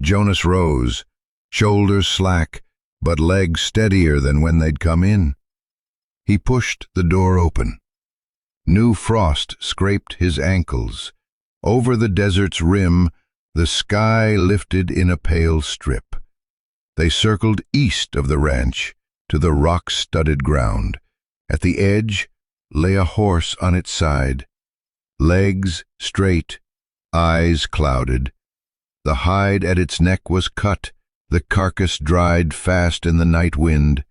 Jonas rose, shoulders slack, but legs steadier than when they'd come in. He pushed the door open. New frost scraped his ankles. Over the desert's rim, the sky lifted in a pale strip. They circled east of the ranch to the rock-studded ground. At the edge lay a horse on its side, legs straight, eyes clouded. The hide at its neck was cut, the carcass dried fast in the night wind,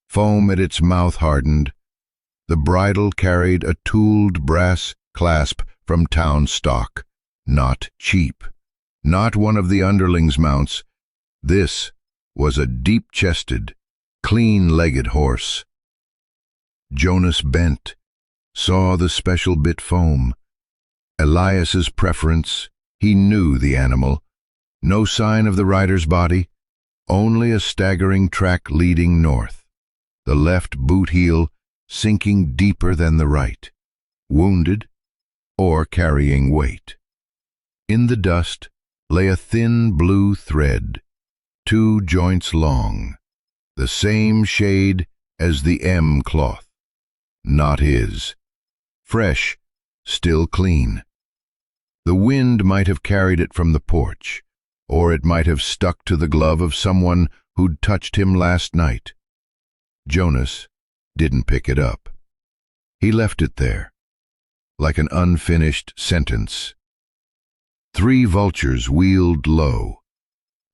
foam at its mouth hardened. The bridle carried a tooled brass clasp from town stock, not cheap, not one of the underlings' mounts. This was a deep-chested, clean-legged horse. Jonas bent, saw the special bit foam. Elias's preference, he knew the animal. No sign of the rider's body, only a staggering track leading north. The left boot heel sinking deeper than the right, wounded or carrying weight. In the dust lay a thin blue thread, 2 joints long, the same shade as the M cloth. Not his. Fresh, still clean. The wind might have carried it from the porch, or it might have stuck to the glove of someone who'd touched him last night. Jonas didn't pick it up. He left it there, like an unfinished sentence. 3 vultures wheeled low,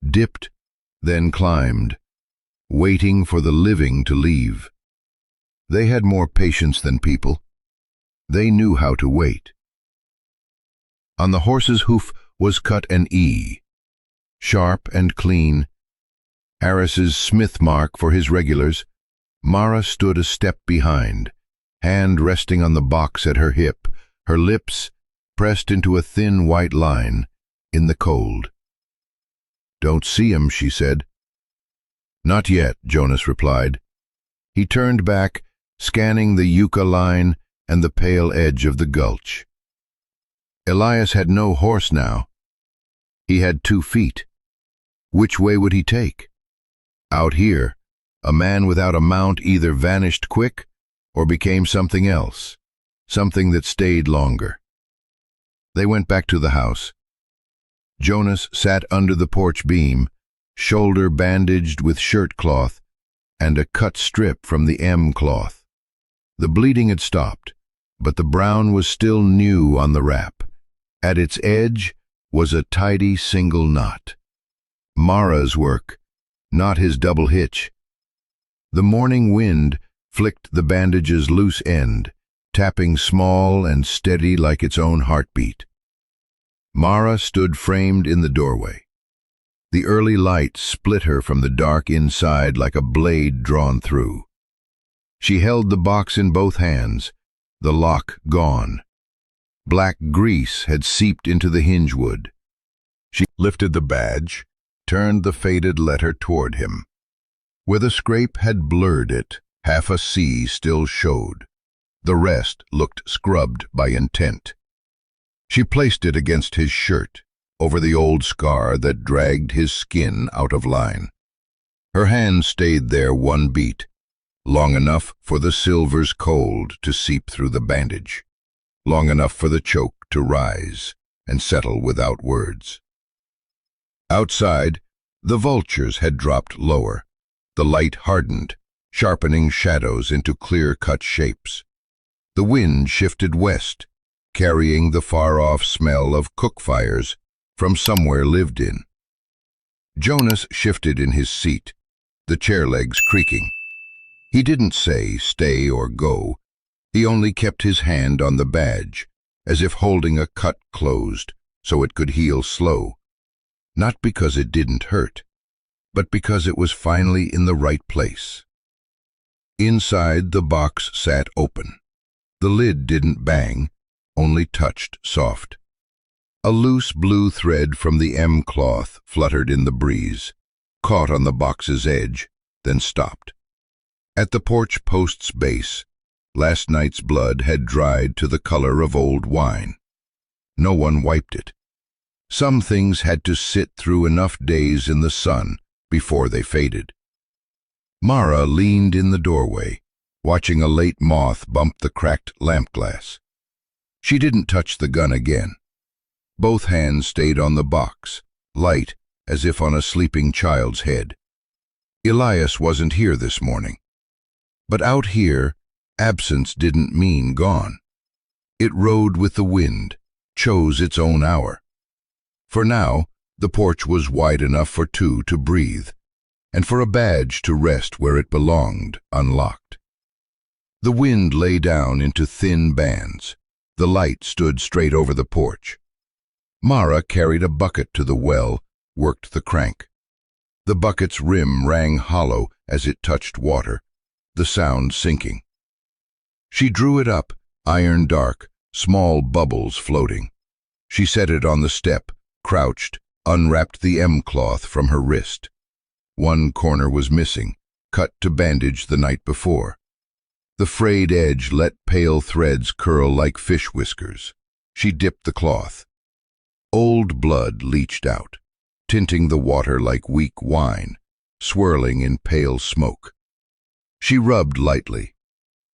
dipped, then climbed, waiting for the living to leave. They had more patience than people. They knew how to wait. On the horse's hoof was cut an E, sharp and clean, Harris's smith mark for his regulars. Mara stood a step behind, hand resting on the box at her hip, her lips pressed into a thin white line in the cold. "Don't see 'em," she said. "Not yet," Jonas replied. He turned back, scanning the yucca line and the pale edge of the gulch. Elias had no horse now. He had 2 feet. Which way would he take? Out here, a man without a mount either vanished quick or became something else, something that stayed longer. They went back to the house. Jonas sat under the porch beam, shoulder bandaged with shirt cloth and a cut strip from the M cloth. The bleeding had stopped, but the brown was still new on the wrap. At its edge was a tidy single knot. Mara's work, not his double hitch. The morning wind flicked the bandage's loose end, tapping small and steady like its own heartbeat. Mara stood framed in the doorway. The early light split her from the dark inside like a blade drawn through. She held the box in both hands, the lock gone. Black grease had seeped into the hinge wood. She lifted the badge, turned the faded letter toward him. Where the scrape had blurred it, half a C still showed. The rest looked scrubbed by intent. She placed it against his shirt, over the old scar that dragged his skin out of line. Her hand stayed there 1 beat, long enough for the silver's cold to seep through the bandage, long enough for the choke to rise and settle without words. Outside, the vultures had dropped lower. The light hardened, sharpening shadows into clear-cut shapes. The wind shifted west, carrying the far-off smell of cook fires from somewhere lived in. Jonas shifted in his seat, the chair legs creaking. He didn't say stay or go. He only kept his hand on the badge, as if holding a cut closed so it could heal slow. Not because it didn't hurt, but because it was finally in the right place. Inside, the box sat open. The lid didn't bang, only touched soft. A loose blue thread from the M cloth fluttered in the breeze, caught on the box's edge, then stopped. At the porch post's base, last night's blood had dried to the color of old wine. No one wiped it. Some things had to sit through enough days in the sun before they faded. Mara leaned in the doorway, watching a late moth bump the cracked lamp glass. She didn't touch the gun again. Both hands stayed on the box, light as if on a sleeping child's head. Elias wasn't here this morning. But out here, absence didn't mean gone. It rode with the wind, chose its own hour. For now, the porch was wide enough for two to breathe, and for a badge to rest where it belonged, unlocked. The wind lay down into thin bands. The light stood straight over the porch. Mara carried a bucket to the well, worked the crank. The bucket's rim rang hollow as it touched water, the sound sinking. She drew it up, iron dark, small bubbles floating. She set it on the step, crouched, unwrapped the M-cloth from her wrist. One corner was missing, cut to bandage the night before. The frayed edge let pale threads curl like fish whiskers. She dipped the cloth. Old blood leached out, tinting the water like weak wine, swirling in pale smoke. She rubbed lightly.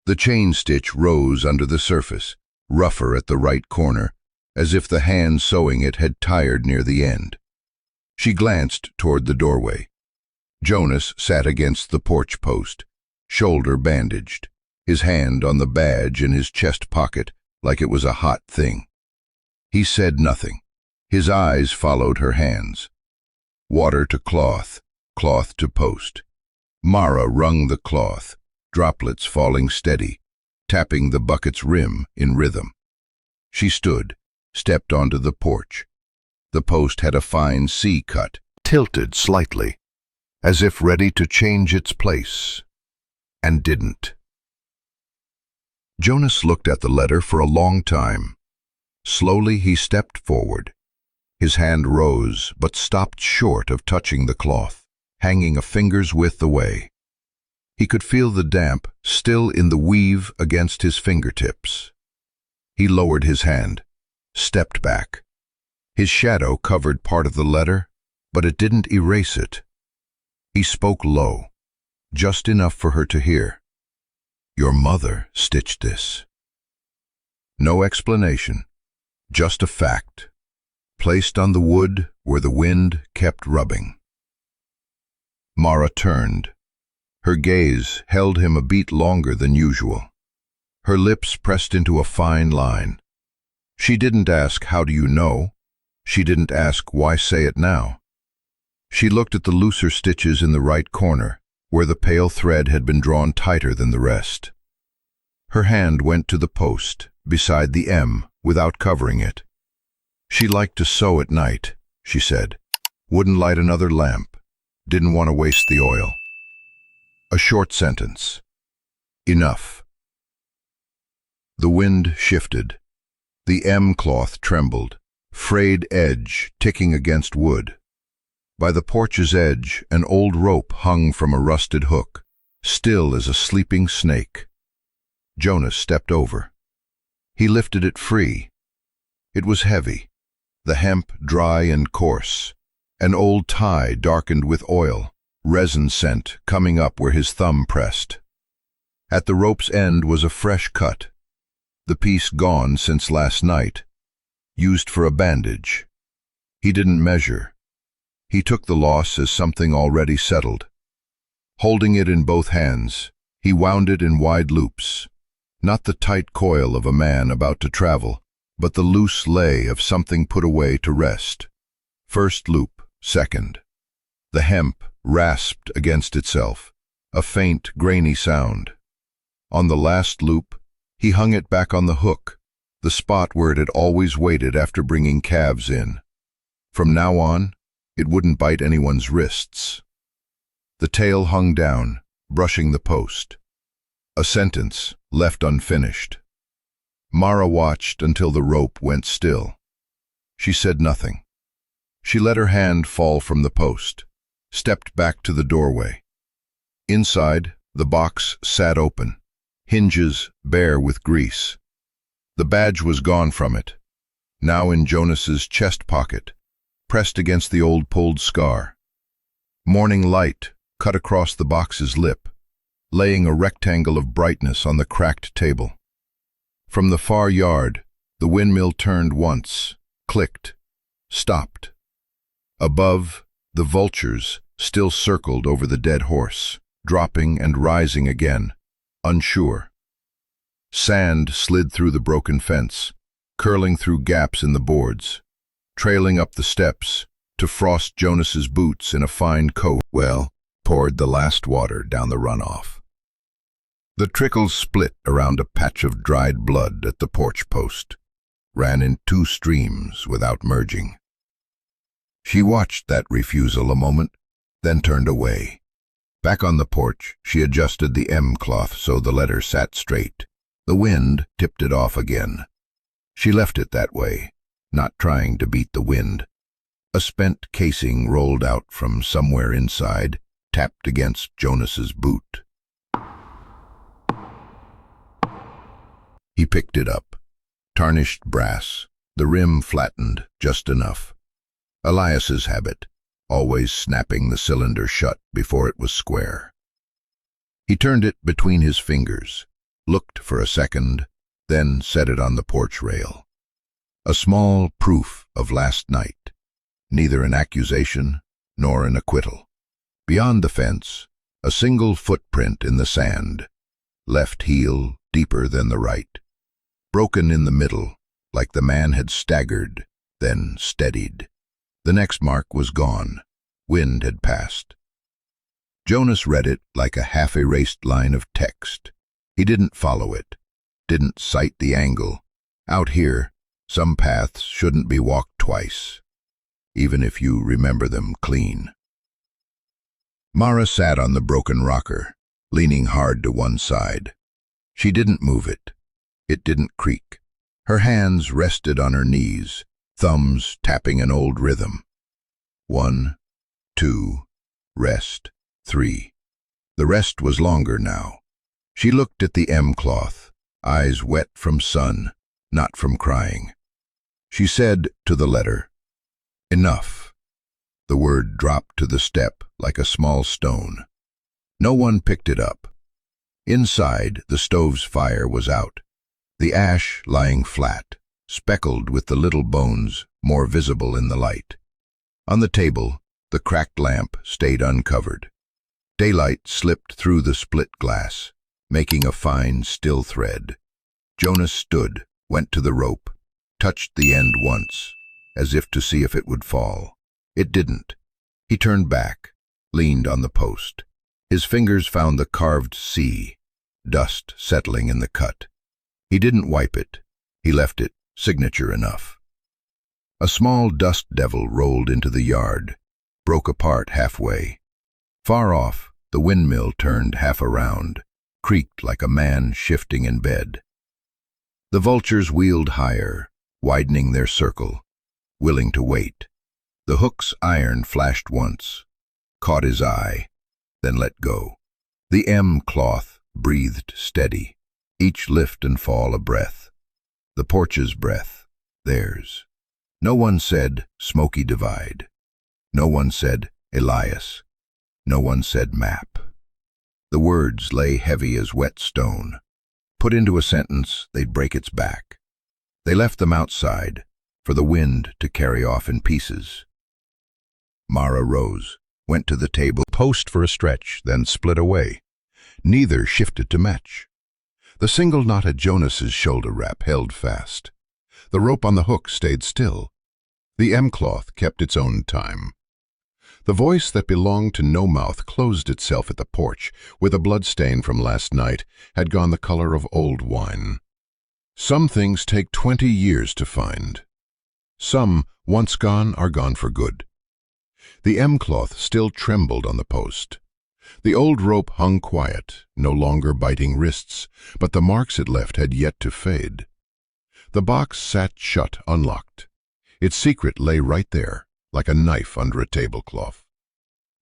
The chain stitch rose under the surface, rougher at the right corner, as if the hand sewing it had tired near the end. She glanced toward the doorway. Jonas sat against the porch post, shoulder bandaged, his hand on the badge in his chest pocket like it was a hot thing. He said nothing. His eyes followed her hands. Water to cloth, cloth to post. Mara wrung the cloth, droplets falling steady, tapping the bucket's rim in rhythm. She stood, stepped onto the porch. The post had a fine C-cut, tilted slightly, as if ready to change its place, and didn't. Jonas looked at the letter for a long time. Slowly he stepped forward. His hand rose, but stopped short of touching the cloth, hanging a finger's width away. He could feel the damp still in the weave against his fingertips. He lowered his hand, stepped back. His shadow covered part of the letter, but it didn't erase it. He spoke low, just enough for her to hear. Your mother stitched this. No explanation, just a fact, placed on the wood where the wind kept rubbing. Mara turned. Her gaze held him a beat longer than usual. Her lips pressed into a fine line. She didn't ask, "How do you know?" She didn't ask, "Why say it now?" She looked at the looser stitches in the right corner, where the pale thread had been drawn tighter than the rest. Her hand went to the post, beside the M, without covering it. She liked to sew at night, she said. Wouldn't light another lamp. Didn't want to waste the oil. A short sentence. Enough. The wind shifted. The M-cloth trembled, frayed edge ticking against wood. By the porch's edge, an old rope hung from a rusted hook, still as a sleeping snake. Jonas stepped over. He lifted it free. It was heavy, the hemp dry and coarse, an old tie darkened with oil, resin scent coming up where his thumb pressed. At the rope's end was a fresh cut, the piece gone since last night, used for a bandage. He didn't measure. He took the loss as something already settled. Holding it in both hands, he wound it in wide loops, not the tight coil of a man about to travel, but the loose lay of something put away to rest. First loop, second. The hemp rasped against itself, a faint, grainy sound. On the last loop, he hung it back on the hook, the spot where it had always waited after bringing calves in. From now on, it wouldn't bite anyone's wrists. The tail hung down, brushing the post. A sentence left unfinished. Mara watched until the rope went still. She said nothing. She let her hand fall from the post, stepped back to the doorway. Inside, the box sat open, hinges bare with grease. The badge was gone from it, now in Jonas's chest pocket, pressed against the old pulled scar. Morning light cut across the box's lip, laying a rectangle of brightness on the cracked table. From the far yard, the windmill turned once, clicked, stopped. Above, the vultures still circled over the dead horse, dropping and rising again, unsure. Sand slid through the broken fence, curling through gaps in the boards. trailing up the steps to frost Jonas's boots in a fine coat, poured the last water down the runoff. The trickles split around a patch of dried blood at the porch post, ran in two streams without merging. She watched that refusal a moment, then turned away. Back on the porch, she adjusted the M cloth so the letter sat straight. The wind tipped it off again. She left it that way, not trying to beat the wind. A spent casing rolled out from somewhere inside, tapped against Jonas's boot. He picked it up. Tarnished brass, the rim flattened just enough. Elias's habit, always snapping the cylinder shut before it was square. He turned it between his fingers, looked for a second, then set it on the porch rail. A small proof of last night, neither an accusation nor an acquittal. Beyond the fence, a single footprint in the sand, left heel deeper than the right. Broken in the middle, like the man had staggered, then steadied. The next mark was gone. Wind had passed. Jonas read it like a half-erased line of text. He didn't follow it, didn't cite the angle. Out here, some paths shouldn't be walked twice, even if you remember them clean. Mara sat on the broken rocker, leaning hard to one side. She didn't move it. It didn't creak. Her hands rested on her knees, thumbs tapping an old rhythm. 1, 2, rest, 3. The rest was longer now. She looked at the M cloth, eyes wet from sun, not from crying. She said to the letter, "Enough." The word dropped to the step like a small stone. No one picked it up. Inside, the stove's fire was out, the ash lying flat, speckled with the little bones more visible in the light. On the table, the cracked lamp stayed uncovered. Daylight slipped through the split glass, making a fine, still thread. Jonas stood, went to the rope, touched the end once, as if to see if it would fall. It didn't. He turned back, leaned on the post. His fingers found the carved C, dust settling in the cut. He didn't wipe it. He left it, signature enough. A small dust devil rolled into the yard, broke apart halfway. Far off, the windmill turned half around, creaked like a man shifting in bed. The vultures wheeled higher, widening their circle, willing to wait. The hook's iron flashed once, caught his eye, then let go. The M cloth breathed steady, each lift and fall a breath. The porch's breath, theirs. No one said, "Smoky Divide." No one said, "Elias." No one said, "Map." The words lay heavy as wet stone. Put into a sentence, they'd break its back. They left them outside, for the wind to carry off in pieces. Mara rose, went to the table, posed for a stretch, then split away. Neither shifted to match. The single knot at Jonas's shoulder wrap held fast. The rope on the hook stayed still. The M-cloth kept its own time. The voice that belonged to no mouth closed itself at the porch, with a bloodstain from last night, had gone the color of old wine. Some things take 20 years to find. Some, once gone, are gone for good. The M-cloth still trembled on the post. The old rope hung quiet, no longer biting wrists, but the marks it left had yet to fade. The box sat shut, unlocked. Its secret lay right there, like a knife under a tablecloth.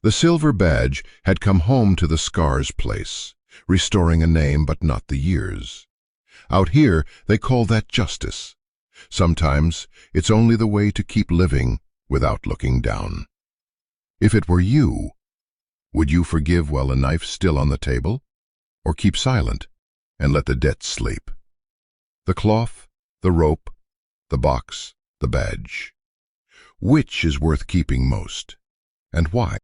The silver badge had come home to the scar's place, restoring a name but not the years. Out here, they call that justice. Sometimes it's only the way to keep living without looking down. If it were you, would you forgive while a knife's still on the table, or keep silent and let the debt sleep? The cloth, the rope, the box, the badge. Which is worth keeping most, and why?